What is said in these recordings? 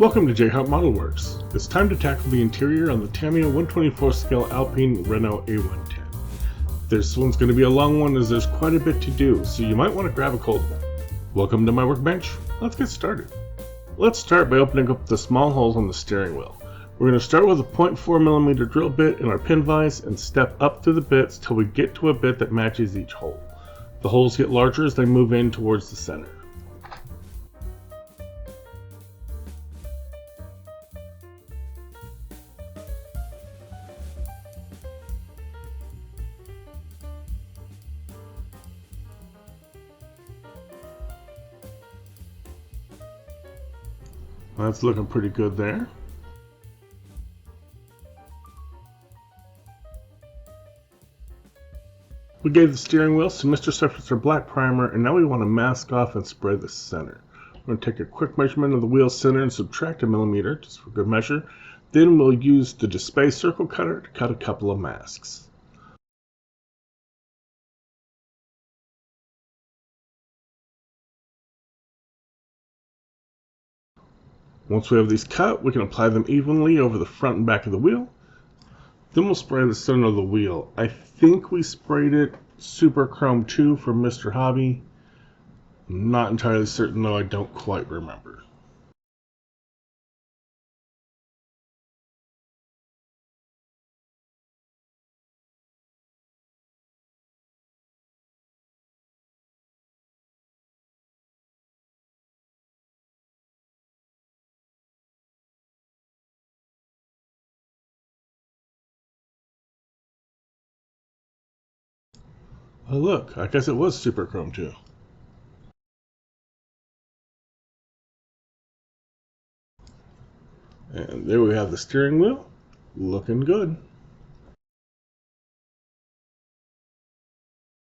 Welcome to JHart Modelworks. It's time to tackle the interior on the Tamiya 124 scale Alpine Renault A110. This one's going to be a long one as there's quite a bit to do, so you might want to grab a cold one. Welcome to my workbench. Let's get started. Let's start by opening up the small holes on the steering wheel. We're going to start with a 0.4mm drill bit in our pin vise and step up through the bits till we get to a bit that matches each hole. The holes get larger as they move in towards the center. That's looking pretty good there. We gave the steering wheel some Mr. Surfacer black primer, and now we want to mask off and spray the center. We're going to take a quick measurement of the wheel center and subtract a millimeter, just for good measure. Then we'll use the display circle cutter to cut a couple of masks. Once we have these cut, we can apply them evenly over the front and back of the wheel. Then we'll spray the center of the wheel. I think we sprayed it Super Chrome 2 from Mr. Hobby. I'm not entirely certain though, I don't quite remember. Oh look, I guess it was Super Chrome 2. And there we have the steering wheel, looking good.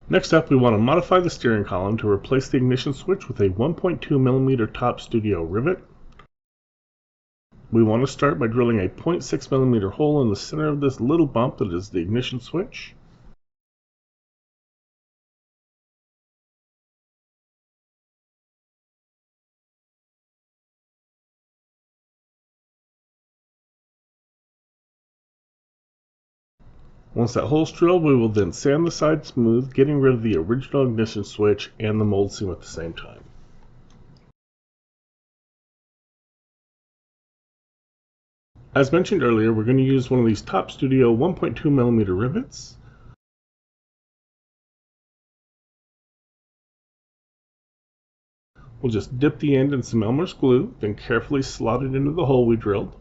Next up, we want to modify the steering column to replace the ignition switch with a 1.2mm top studio rivet. We want to start by drilling a 0.6mm hole in the center of this little bump that is the ignition switch. Once that hole's drilled, we will then sand the side smooth, getting rid of the original ignition switch and the mold seam at the same time. As mentioned earlier, we're going to use one of these Top Studio 1.2mm rivets. We'll just dip the end in some Elmer's glue, then carefully slot it into the hole we drilled.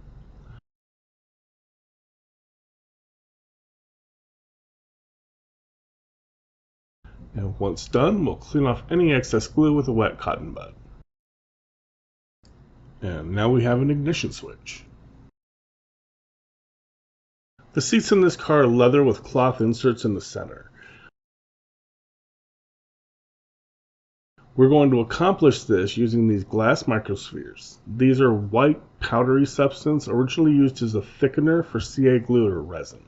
And once done, we'll clean off any excess glue with a wet cotton bud. And now we have an ignition switch. The seats in this car are leather with cloth inserts in the center. We're going to accomplish this using these glass microspheres. These are white, powdery substance originally used as a thickener for CA glue or resin.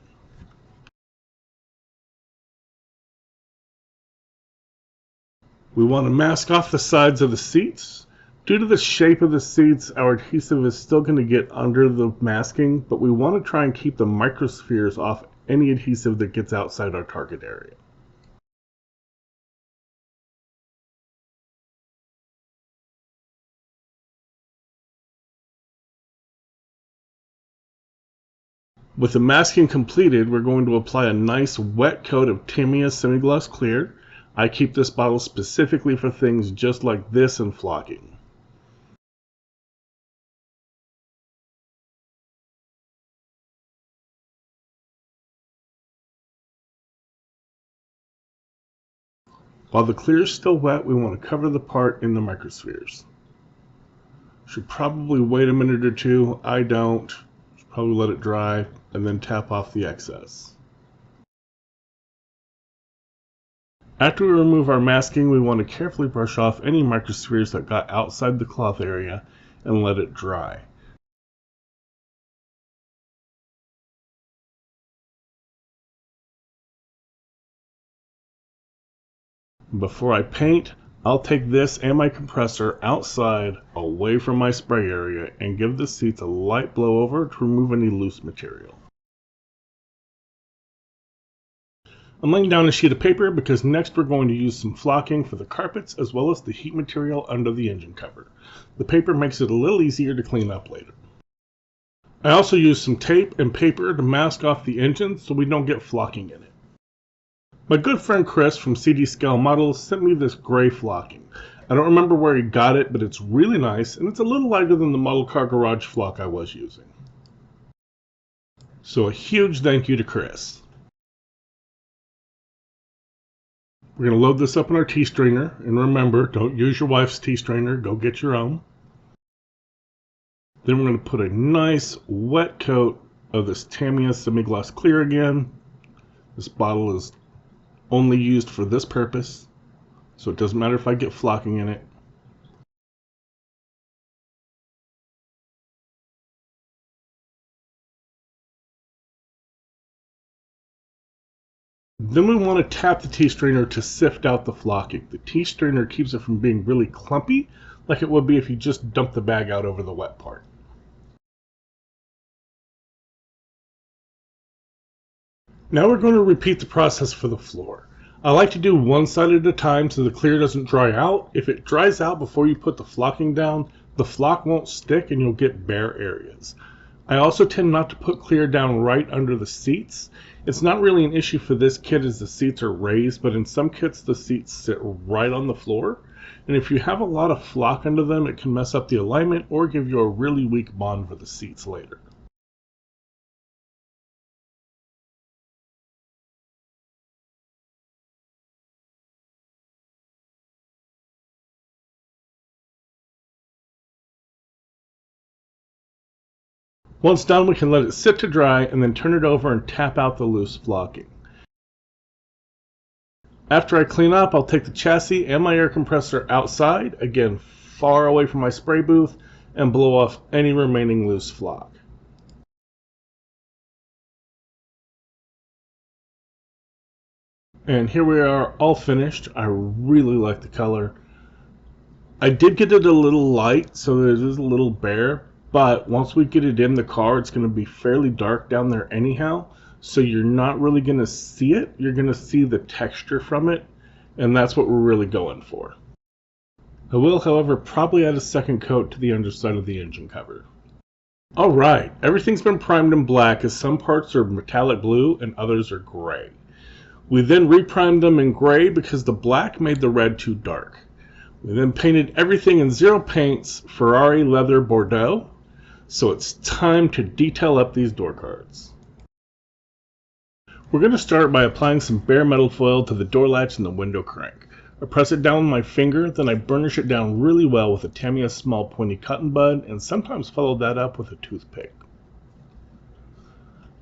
We want to mask off the sides of the seats. Due to the shape of the seats, our adhesive is still going to get under the masking, but we want to try and keep the microspheres off any adhesive that gets outside our target area. With the masking completed, we're going to apply a nice wet coat of Tamiya semi-gloss clear. I keep this bottle specifically for things just like this and flocking. While the clear is still wet, we want to cover the part in the microspheres. Should probably wait a minute or two. I don't. Should probably let it dry and then tap off the excess. After we remove our masking, we want to carefully brush off any microspheres that got outside the cloth area and let it dry. Before I paint, I'll take this and my compressor outside, away from my spray area, and give the seats a light blow over to remove any loose material. I'm laying down a sheet of paper because next we're going to use some flocking for the carpets as well as the heat material under the engine cover. The paper makes it a little easier to clean up later. I also use some tape and paper to mask off the engine so we don't get flocking in it. My good friend Chris from ProscaleModels sent me this gray flocking. I don't remember where he got it, but it's really nice and it's a little lighter than the Model Car Garage flock I was using. So a huge thank you to Chris. We're going to load this up in our tea strainer, and remember, don't use your wife's tea strainer, go get your own. Then we're going to put a nice wet coat of this Tamiya semi-gloss clear again. This bottle is only used for this purpose, so it doesn't matter if I get flocking in it. Then we want to tap the tea strainer to sift out the flocking. The tea strainer keeps it from being really clumpy, like it would be if you just dumped the bag out over the wet part. Now we're going to repeat the process for the floor. I like to do one side at a time so the clear doesn't dry out. If it dries out before you put the flocking down, the flock won't stick and you'll get bare areas. I also tend not to put clear down right under the seats. It's not really an issue for this kit as the seats are raised, but in some kits the seats sit right on the floor. And if you have a lot of flock under them, it can mess up the alignment or give you a really weak bond for the seats later. Once done, we can let it sit to dry and then turn it over and tap out the loose flocking. After I clean up, I'll take the chassis and my air compressor outside, again far away from my spray booth, and blow off any remaining loose flock. And here we are, all finished. I really like the color. I did get it a little light, so it is a little bare, but once we get it in the car, it's going to be fairly dark down there anyhow, so you're not really going to see it. You're going to see the texture from it, and that's what we're really going for. I will, however, probably add a second coat to the underside of the engine cover. Alright, everything's been primed in black as some parts are metallic blue and others are gray. We then reprimed them in gray because the black made the red too dark. We then painted everything in Zero Paint's Ferrari Leather Bordeaux, so it's time to detail up these door cards. We're going to start by applying some bare metal foil to the door latch and the window crank. I press it down with my finger, then I burnish it down really well with a Tamiya small pointy cotton bud, and sometimes follow that up with a toothpick.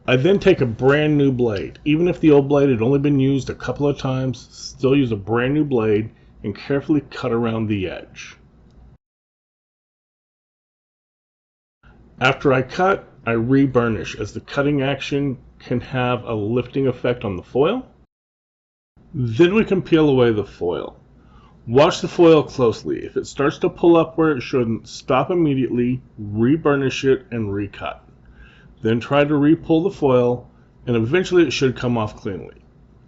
I then take a brand new blade. Even if the old blade had only been used a couple of times, still use a brand new blade and carefully cut around the edge. After I cut, I re-burnish as the cutting action can have a lifting effect on the foil. Then we can peel away the foil. Watch the foil closely. If it starts to pull up where it shouldn't, stop immediately, re-burnish it, and recut. Then try to re-pull the foil, and eventually it should come off cleanly.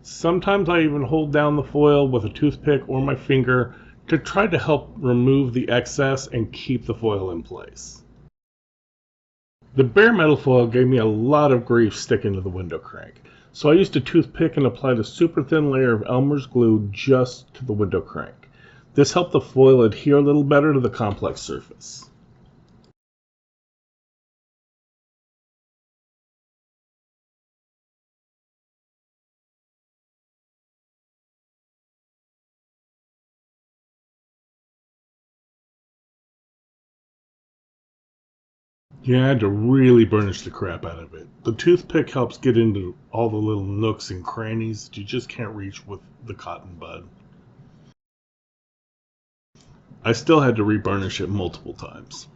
Sometimes I even hold down the foil with a toothpick or my finger to try to help remove the excess and keep the foil in place. The bare metal foil gave me a lot of grief sticking to the window crank, so I used a toothpick and applied a super thin layer of Elmer's glue just to the window crank. This helped the foil adhere a little better to the complex surface. Yeah, I had to really burnish the crap out of it. The toothpick helps get into all the little nooks and crannies that you just can't reach with the cotton bud. I still had to re-burnish it multiple times.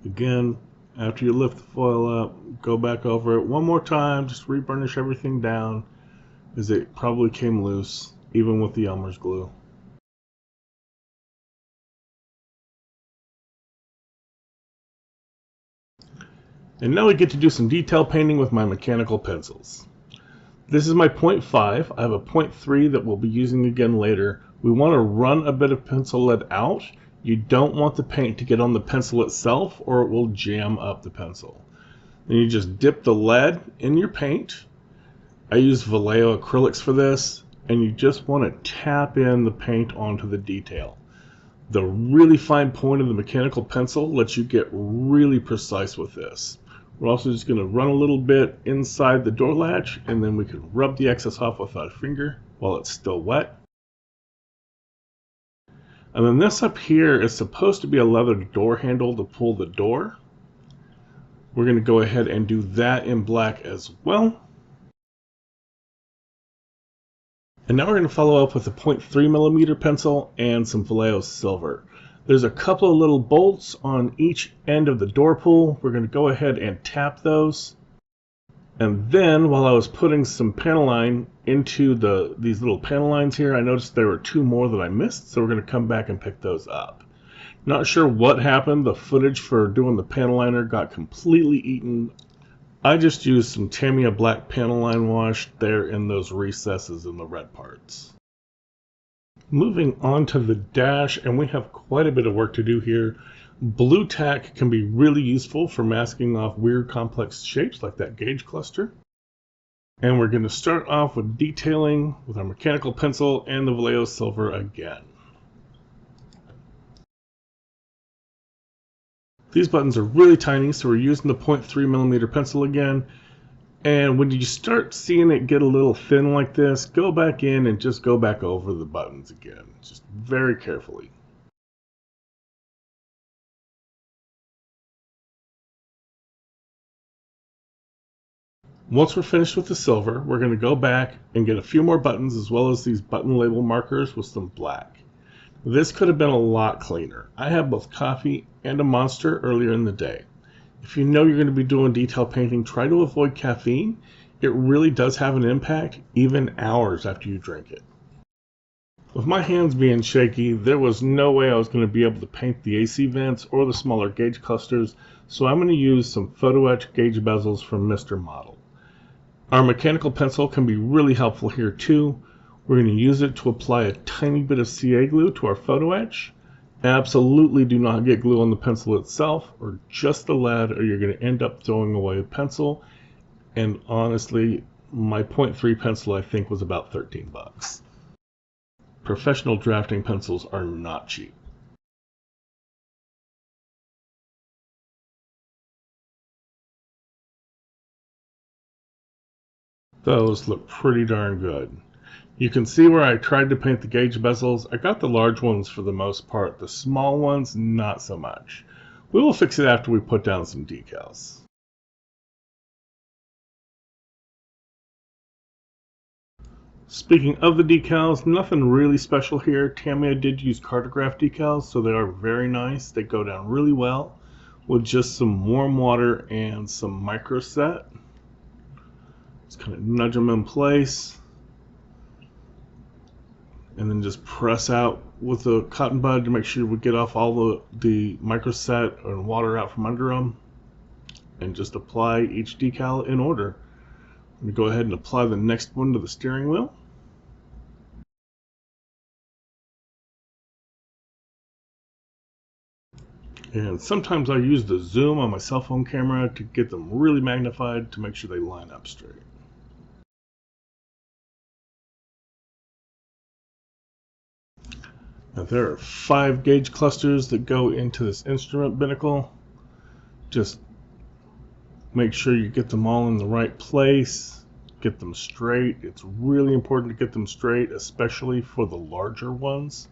Again, after you lift the foil up, go back over it one more time, just reburnish everything down, as it probably came loose, even with the Elmer's glue. And now we get to do some detail painting with my mechanical pencils. This is my 0.5. I have a 0.3 that we'll be using again later. We want to run a bit of pencil lead out. You don't want the paint to get on the pencil itself or it will jam up the pencil. Then you just dip the lead in your paint. I use Vallejo acrylics for this, and you just want to tap in the paint onto the detail. The really fine point of the mechanical pencil lets you get really precise with this. We're also just going to run a little bit inside the door latch, and then we can rub the excess off with our finger while it's still wet. And then this up here is supposed to be a leather door handle to pull the door. We're going to go ahead and do that in black as well. And now we're going to follow up with a 0.3mm pencil and some Vallejo silver. There's a couple of little bolts on each end of the door pull. We're going to go ahead and tap those. And then while I was putting some panel line into these little panel lines here, I noticed there were two more that I missed, so we're going to come back and pick those up. Not sure what happened. The footage for doing the panel liner got completely eaten. I just used some Tamiya black panel line wash there in those recesses in the red parts. Moving on to the dash, and we have quite a bit of work to do here. Blue tack can be really useful for masking off weird complex shapes like that gauge cluster. And we're going to start off with detailing with our mechanical pencil and the Vallejo silver again. These buttons are really tiny, so we're using the 0.3mm pencil again. And when you start seeing it get a little thin like this, go back in and just go back over the buttons again, just very carefully. Once we're finished with the silver, we're going to go back and get a few more buttons as well as these button label markers with some black. This could have been a lot cleaner. I had both coffee and a Monster earlier in the day. If you know you're going to be doing detail painting, try to avoid caffeine. It really does have an impact, even hours after you drink it. With my hands being shaky, there was no way I was going to be able to paint the AC vents or the smaller gauge clusters, so I'm going to use some photo etch gauge bezels from Mr. Model. Our mechanical pencil can be really helpful here too. We're going to use it to apply a tiny bit of CA glue to our photo etch. Absolutely do not get glue on the pencil itself or just the lead, or you're going to end up throwing away a pencil. And honestly, my 0.3 pencil I think was about 13 bucks. Professional drafting pencils are not cheap. Those look pretty darn good. You can see where I tried to paint the gauge bezels. I got the large ones for the most part. The small ones, not so much. We will fix it after we put down some decals. Speaking of the decals, nothing really special here. Tamiya did use cartograph decals, so they are very nice. They go down really well with just some warm water and some micro set. Just kind of nudge them in place. And then just press out with a cotton bud to make sure we get off all the microset and water out from under them. And just apply each decal in order. I'm going to go ahead and apply the next one to the steering wheel. And sometimes I use the zoom on my cell phone camera to get them really magnified to make sure they line up straight. Now there are 5 gauge clusters that go into this instrument binnacle. Just make sure you get them all in the right place, get them straight. It's really important to get them straight, especially for the larger ones.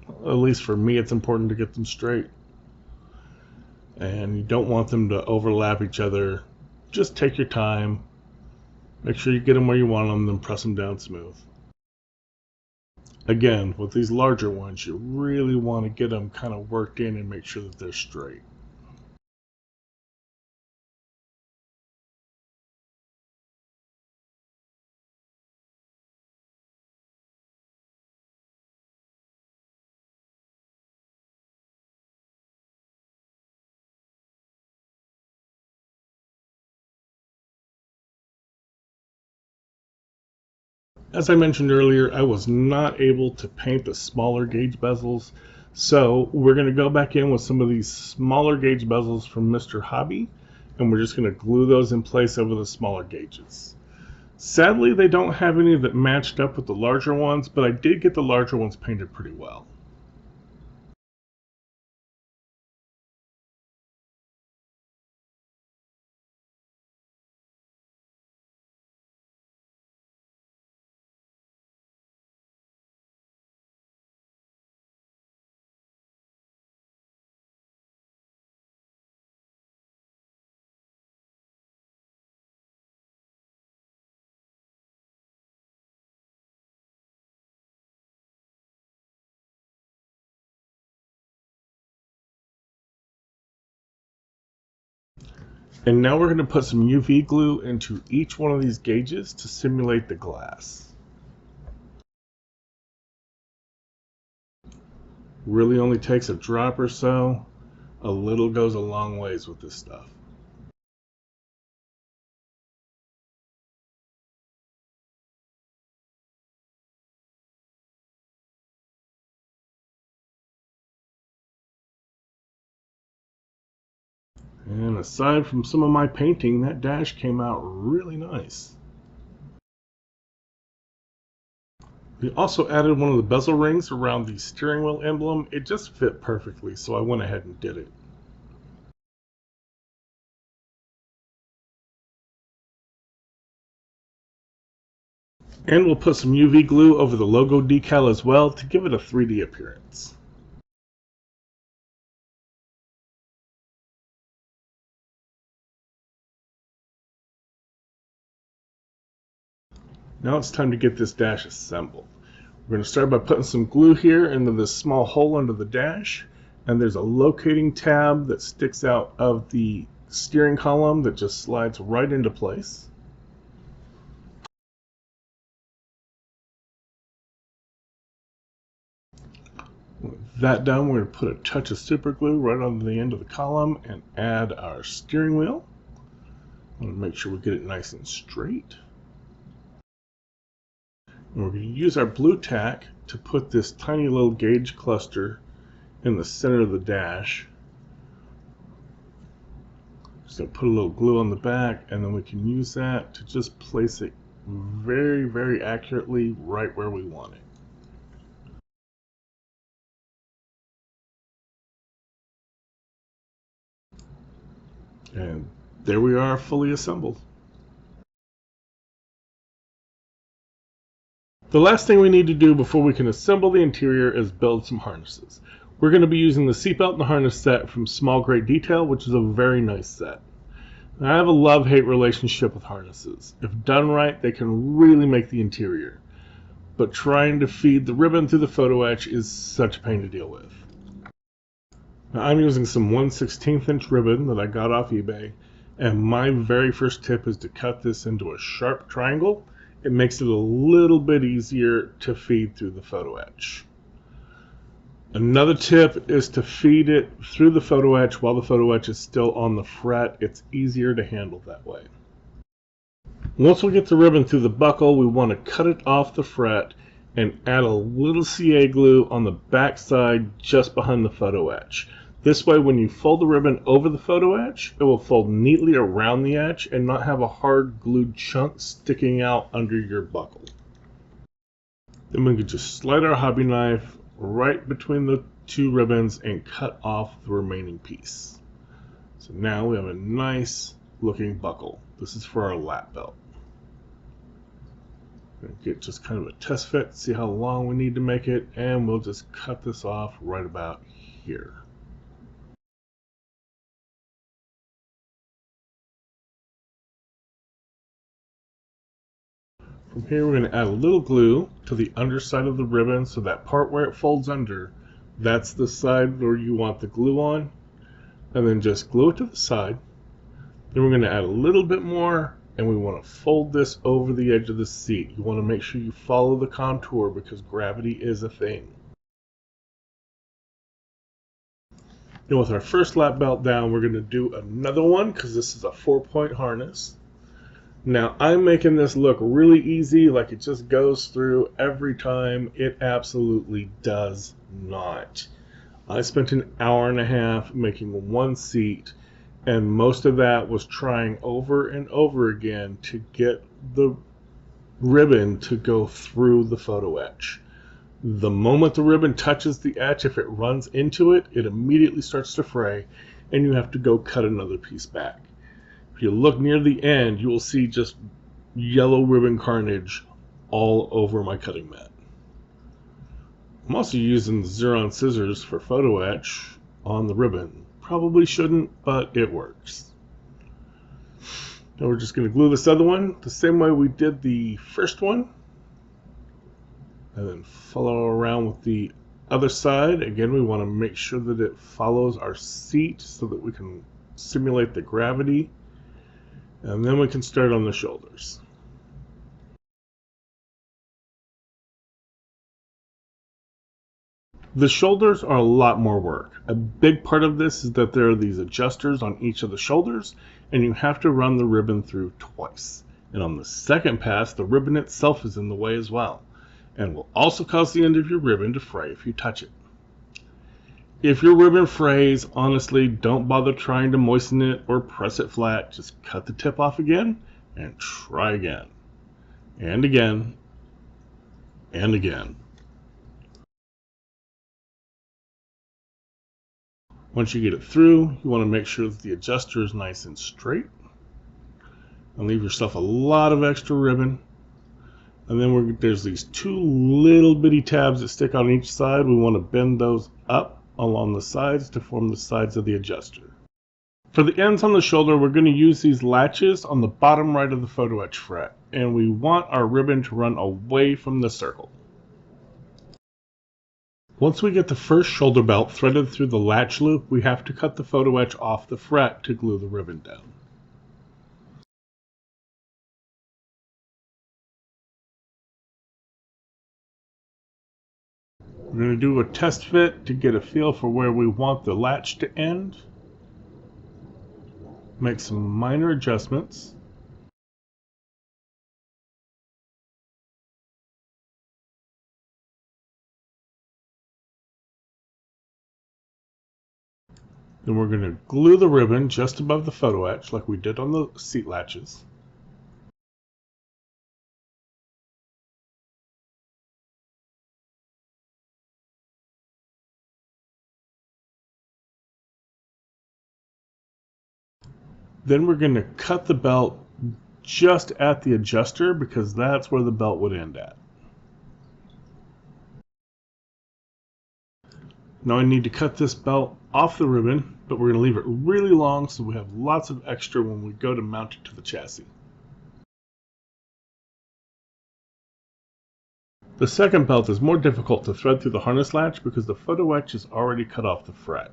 At least for me, it's important to get them straight. And you don't want them to overlap each other. Just take your time, make sure you get them where you want them, then press them down smooth. Again, with these larger ones, you really want to get them kind of worked in and make sure that they're straight. As I mentioned earlier, I was not able to paint the smaller gauge bezels, so we're going to go back in with some of these smaller gauge bezels from Mr. Hobby, and we're just going to glue those in place over the smaller gauges. Sadly, they don't have any that matched up with the larger ones, but I did get the larger ones painted pretty well. And now we're going to put some UV glue into each one of these gauges to simulate the glass. Really only takes a drop or so. A little goes a long ways with this stuff. And aside from some of my painting, that dash came out really nice. We also added one of the bezel rings around the steering wheel emblem. It just fit perfectly, so I went ahead and did it. And we'll put some UV glue over the logo decal as well to give it a 3D appearance. Now it's time to get this dash assembled. We're going to start by putting some glue here into this small hole under the dash, and there's a locating tab that sticks out of the steering column that just slides right into place. With that done, we're going to put a touch of super glue right on the end of the column and add our steering wheel. I want to make sure we get it nice and straight. And we're going to use our blue tack to put this tiny little gauge cluster in the center of the dash. Just going to put a little glue on the back, and then we can use that to just place it very, very accurately right where we want it. And there we are, fully assembled. The last thing we need to do before we can assemble the interior is build some harnesses. We're going to be using the seatbelt and harness set from Small Great Detail, which is a very nice set. I have a love-hate relationship with harnesses. If done right, they can really make the interior. But trying to feed the ribbon through the photo etch is such a pain to deal with. Now, I'm using some 1/16 inch ribbon that I got off eBay, and my very first tip is to cut this into a sharp triangle. It makes it a little bit easier to feed through the photo etch. Another tip is to feed it through the photo etch while the photo etch is still on the fret. It's easier to handle that way. Once we get the ribbon through the buckle, we want to cut it off the fret and add a little CA glue on the back side just behind the photo etch. This way, when you fold the ribbon over the photo etch, it will fold neatly around the etch and not have a hard glued chunk sticking out under your buckle. Then we can just slide our hobby knife right between the two ribbons and cut off the remaining piece. So now we have a nice looking buckle. This is for our lap belt. Get just kind of a test fit, see how long we need to make it, and we'll just cut this off right about here. From here, we're going to add a little glue to the underside of the ribbon, so that part where it folds under, that's the side where you want the glue on. And then just glue it to the side. Then we're going to add a little bit more, and we want to fold this over the edge of the seat. You want to make sure you follow the contour because gravity is a thing. And with our first lap belt down, we're going to do another one because this is a 4-point harness. Now, I'm making this look really easy, like it just goes through every time. It absolutely does not. I spent an hour and a half making one seat, and most of that was trying over and over again to get the ribbon to go through the photo etch. The moment the ribbon touches the etch, if it runs into it, it immediately starts to fray, and you have to go cut another piece back. If you look near the end, you will see just yellow ribbon carnage all over my cutting mat. I'm also using the Xeron scissors for photo etch on the ribbon. Probably shouldn't, but it works. Now we're just going to glue this other one the same way we did the first one. And then follow around with the other side. Again, we want to make sure that it follows our seat so that we can simulate the gravity. And then we can start on the shoulders. The shoulders are a lot more work. A big part of this is that there are these adjusters on each of the shoulders, and you have to run the ribbon through twice. And on the second pass, the ribbon itself is in the way as well, and will also cause the end of your ribbon to fray if you touch it. If your ribbon frays, honestly, don't bother trying to moisten it or press it flat. Just cut the tip off again and try again. And again. And again. Once you get it through, you want to make sure that the adjuster is nice and straight. And leave yourself a lot of extra ribbon. And then there's these two little bitty tabs that stick on each side. We want to bend those up along the sides to form the sides of the adjuster. For the ends on the shoulder, we're going to use these latches on the bottom right of the photo etch fret. And we want our ribbon to run away from the circle. Once we get the first shoulder belt threaded through the latch loop, we have to cut the photo etch off the fret to glue the ribbon down. We're going to do a test fit to get a feel for where we want the latch to end. Make some minor adjustments. Then we're going to glue the ribbon just above the photo etch like we did on the seat latches. Then we're going to cut the belt just at the adjuster because that's where the belt would end at. Now I need to cut this belt off the ribbon, but we're going to leave it really long so we have lots of extra when we go to mount it to the chassis. The second belt is more difficult to thread through the harness latch because the photo etch is already cut off the fret.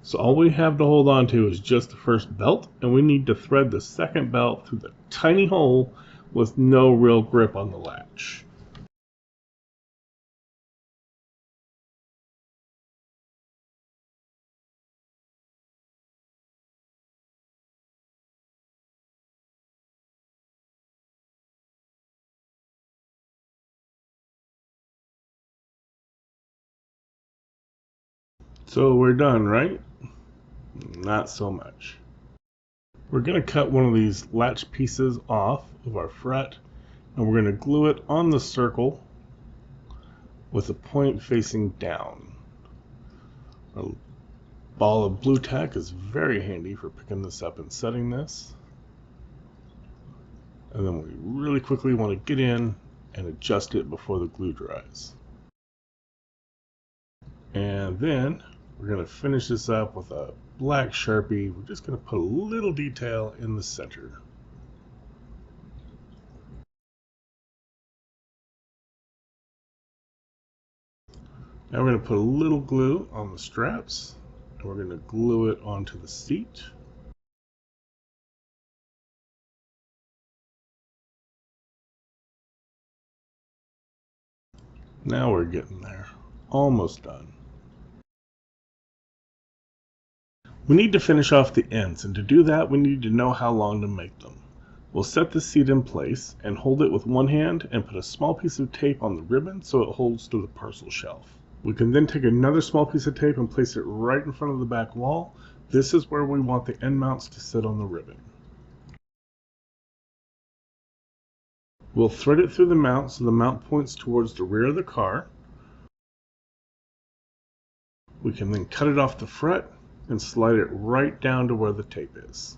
So all we have to hold on to is just the first belt, and we need to thread the second belt through the tiny hole with no real grip on the latch. So we're done, right? Not so much. We're going to cut one of these latch pieces off of our fret, and we're going to glue it on the circle with the point facing down. A ball of blue tack is very handy for picking this up and setting this. And then we really quickly want to get in and adjust it before the glue dries. And then we're going to finish this up with a black Sharpie. We're just going to put a little detail in the center. Now we're going to put a little glue on the straps, and we're going to glue it onto the seat. Now we're getting there. Almost done. We need to finish off the ends, and to do that we need to know how long to make them. We'll set the seat in place and hold it with one hand and put a small piece of tape on the ribbon so it holds to the parcel shelf. We can then take another small piece of tape and place it right in front of the back wall. This is where we want the end mounts to sit on the ribbon. We'll thread it through the mount so the mount points towards the rear of the car. We can then cut it off the fret and slide it right down to where the tape is.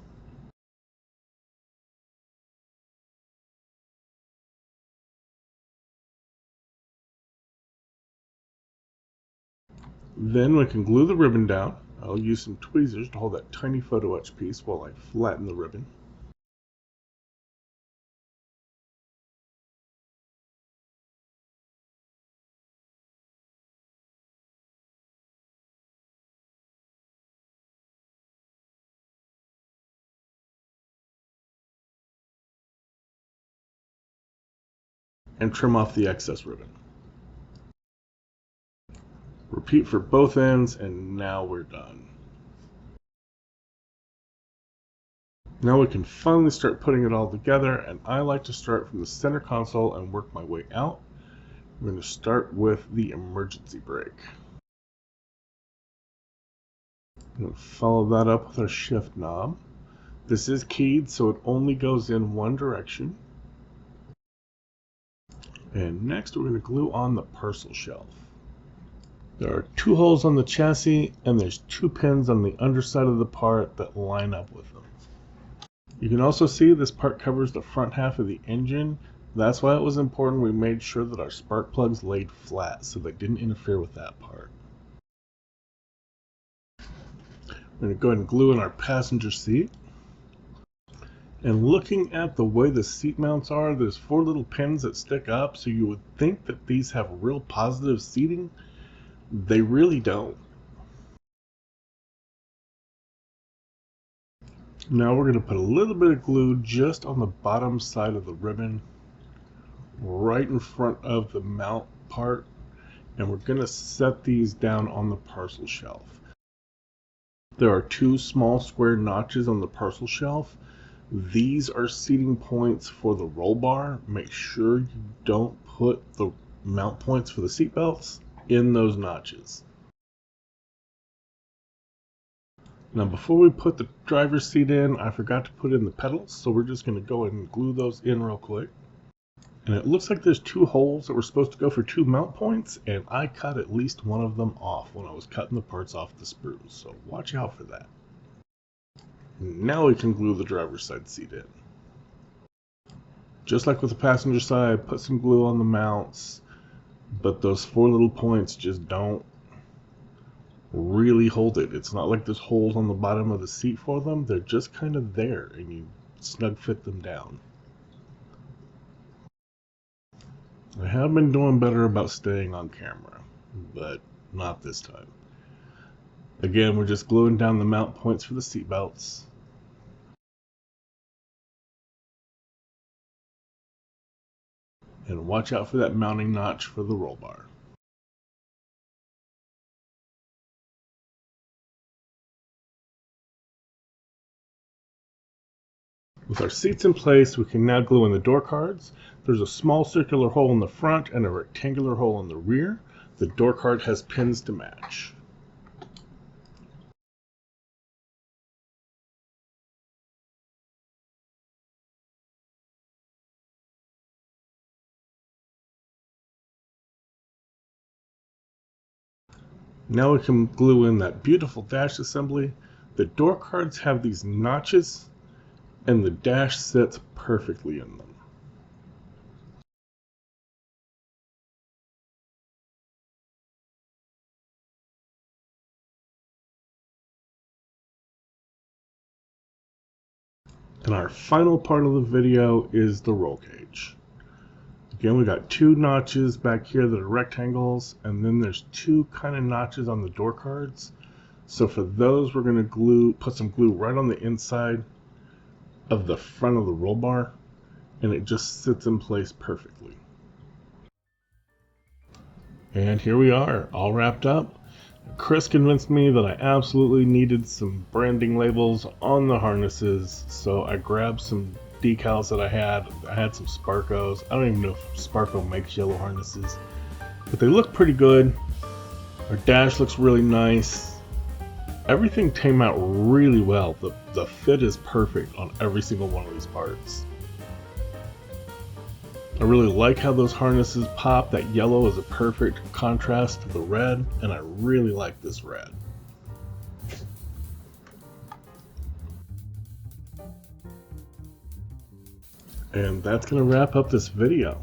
Then we can glue the ribbon down. I'll use some tweezers to hold that tiny photo etch piece while I flatten the ribbon. And trim off the excess ribbon. Repeat for both ends, and now we're done. Now we can finally start putting it all together, and I like to start from the center console and work my way out. We're going to start with the emergency brake. I'm going to follow that up with our shift knob. This is keyed, so it only goes in one direction. And next we're going to glue on the parcel shelf. There are 2 holes on the chassis, and there's 2 pins on the underside of the part that line up with them. You can also see this part covers the front half of the engine. That's why it was important we made sure that our spark plugs laid flat so they didn't interfere with that part. We're going to go ahead and glue in our passenger seat. And looking at the way the seat mounts are, there's 4 little pins that stick up, so you would think that these have real positive seating. They really don't. Now we're going to put a little bit of glue just on the bottom side of the ribbon, right in front of the mount part, and we're going to set these down on the parcel shelf. There are 2 small square notches on the parcel shelf. These are seating points for the roll bar. Make sure you don't put the mount points for the seat belts in those notches. Now before we put the driver's seat in, I forgot to put in the pedals, so we're just going to go ahead and glue those in real quick. And it looks like there's 2 holes that were supposed to go for 2 mount points, and I cut at least one of them off when I was cutting the parts off the sprues, so watch out for that. Now we can glue the driver's side seat in. Just like with the passenger side, put some glue on the mounts, but those 4 little points just don't really hold it. It's not like there's holes on the bottom of the seat for them. They're just kind of there, and you snug fit them down. I have been doing better about staying on camera, but not this time. Again, we're just gluing down the mount points for the seat belts. And watch out for that mounting notch for the roll bar. With our seats in place, we can now glue in the door cards. There's a small circular hole in the front and a rectangular hole in the rear. The door card has pins to match. Now we can glue in that beautiful dash assembly. The door cards have these notches, and the dash sits perfectly in them. And our final part of the video is the roll cage. Again, we got 2 notches back here that are rectangles, and then there's 2 kind of notches on the door cards. So for those, we're going to put some glue right on the inside of the front of the roll bar, and it just sits in place perfectly. And here we are, all wrapped up. Chris convinced me that I absolutely needed some branding labels on the harnesses, so I grabbed some decals that I had. I had some Sparkos. I don't even know if Sparko makes yellow harnesses, but they look pretty good. Our dash looks really nice. Everything came out really well. The fit is perfect on every single one of these parts. I really like how those harnesses pop. That yellow is a perfect contrast to the red, and I really like this red. And that's going to wrap up this video.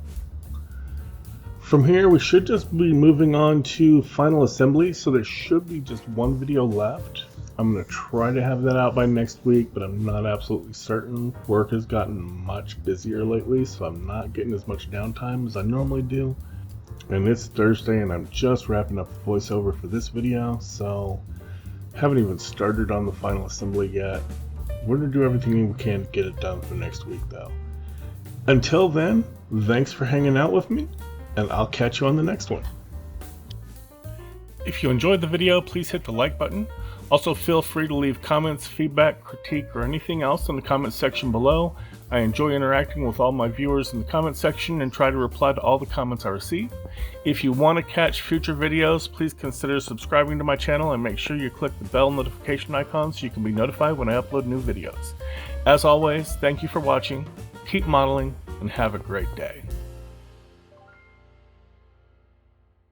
From here, we should just be moving on to final assembly, so there should be just one video left. I'm going to try to have that out by next week, but I'm not absolutely certain. Work has gotten much busier lately, so I'm not getting as much downtime as I normally do. And it's Thursday, and I'm just wrapping up the voiceover for this video, so haven't even started on the final assembly yet. We're going to do everything we can to get it done for next week, though. Until then, thanks for hanging out with me, and I'll catch you on the next one. If you enjoyed the video, please hit the like button. Also, feel free to leave comments, feedback, critique, or anything else in the comment section below. I enjoy interacting with all my viewers in the comment section and try to reply to all the comments I receive. If you want to catch future videos, please consider subscribing to my channel and make sure you click the bell notification icon so you can be notified when I upload new videos. As always, thank you for watching. Keep modeling, and have a great day.